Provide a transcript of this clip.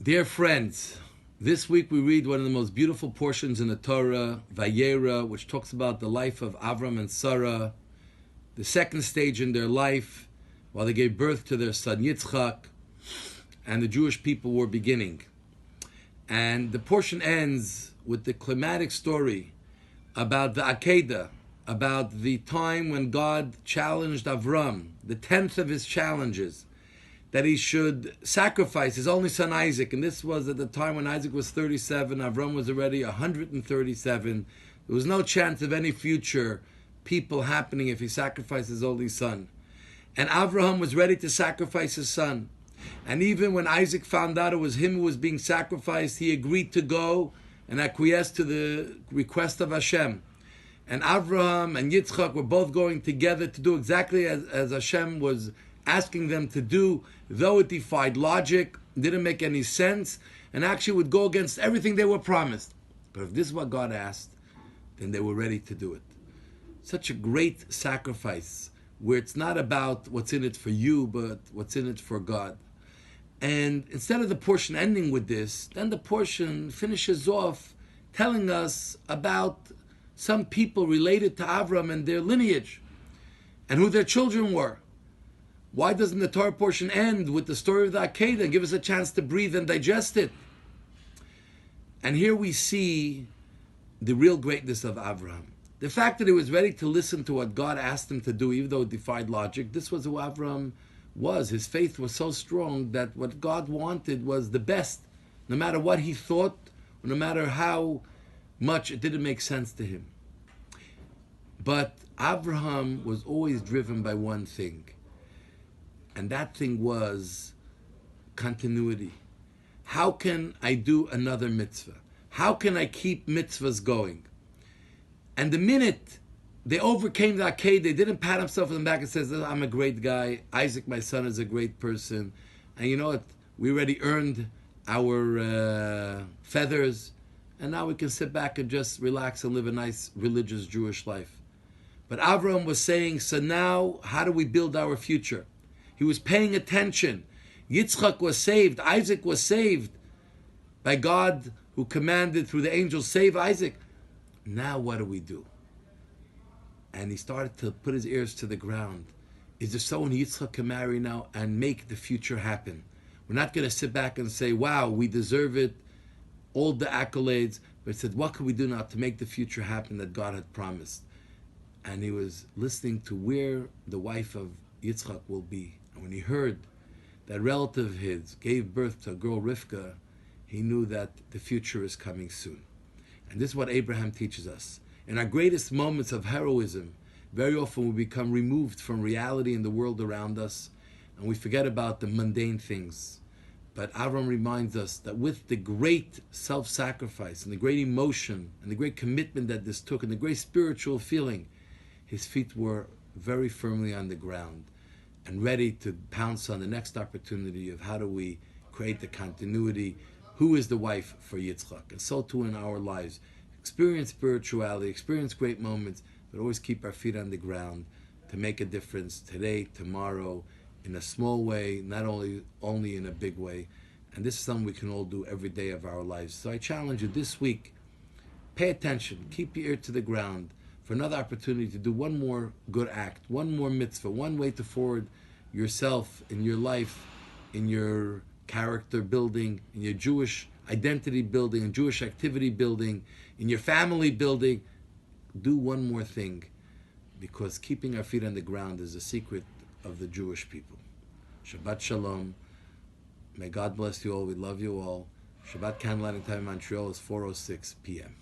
Dear friends, this week we read one of the most beautiful portions in the Torah, Vayera, which talks about the life of Avram and Sarah, the second stage in their life, while they gave birth to their son Yitzchak, and the Jewish people were beginning. And the portion ends with the climatic story about the Akedah, about the time when God challenged Avram, the 10th of his challenges, that he should sacrifice his only son Isaac. And this was at the time when Isaac was 37, Avram was already 137. There was no chance of any future people happening if he sacrificed his only son. And Avraham was ready to sacrifice his son. And even when Isaac found out it was him who was being sacrificed, he agreed to go and acquiesced to the request of Hashem. And Avraham and Yitzchak were both going together to do exactly as Hashem was asking them to do, though it defied logic, didn't make any sense, and actually would go against everything they were promised. But if this is what God asked, then they were ready to do it. Such a great sacrifice, where it's not about what's in it for you, but what's in it for God. And instead of the portion ending with this, then the portion finishes off telling us about some people related to Avram and their lineage, and who their children were. Why doesn't the Torah portion end with the story of the Akedah and give us a chance to breathe and digest it? And here we see the real greatness of Avraham. The fact that he was ready to listen to what God asked him to do, even though it defied logic. This was who Avraham was. His faith was so strong that what God wanted was the best, no matter what he thought, or no matter how much it didn't make sense to him. But Avraham was always driven by one thing. And that thing was continuity. How can I do another mitzvah? How can I keep mitzvahs going? And the minute they overcame the Akedah, they didn't pat himself on the back and says, I'm a great guy. Isaac, my son, is a great person. And you know what? We already earned our feathers. And now we can sit back and just relax and live a nice religious Jewish life. But Avraham was saying, so now how do we build our future? He was paying attention. Yitzchak was saved. Isaac was saved by God, who commanded through the angels, save Isaac. Now what do we do? And he started to put his ears to the ground. Is there someone Yitzchak can marry now and make the future happen? We're not going to sit back and say, wow, we deserve it, all the accolades. But he said, what can we do now to make the future happen that God had promised? And he was listening to where the wife of Yitzchak will be. And when he heard that relative of his gave birth to a girl, Rivka, he knew that the future is coming soon. And this is what Abraham teaches us. In our greatest moments of heroism, very often we become removed from reality in the world around us, and we forget about the mundane things. But Avram reminds us that with the great self-sacrifice and the great emotion and the great commitment that this took and the great spiritual feeling, his feet were very firmly on the ground and ready to pounce on the next opportunity of how do we create the continuity. Who is the wife for Yitzchak? And so too in our lives. Experience spirituality, experience great moments, but always keep our feet on the ground to make a difference today, tomorrow, in a small way, not only in a big way. And this is something we can all do every day of our lives. So I challenge you this week, pay attention, keep your ear to the ground for another opportunity to do one more good act, one more mitzvah, one way to forward yourself in your life, in your character building, in your Jewish identity building, in Jewish activity building, in your family building. Do one more thing, because keeping our feet on the ground is the secret of the Jewish people. Shabbat Shalom. May God bless you all. We love you all. Shabbat candlelighting time in Montreal is 4:06 p.m.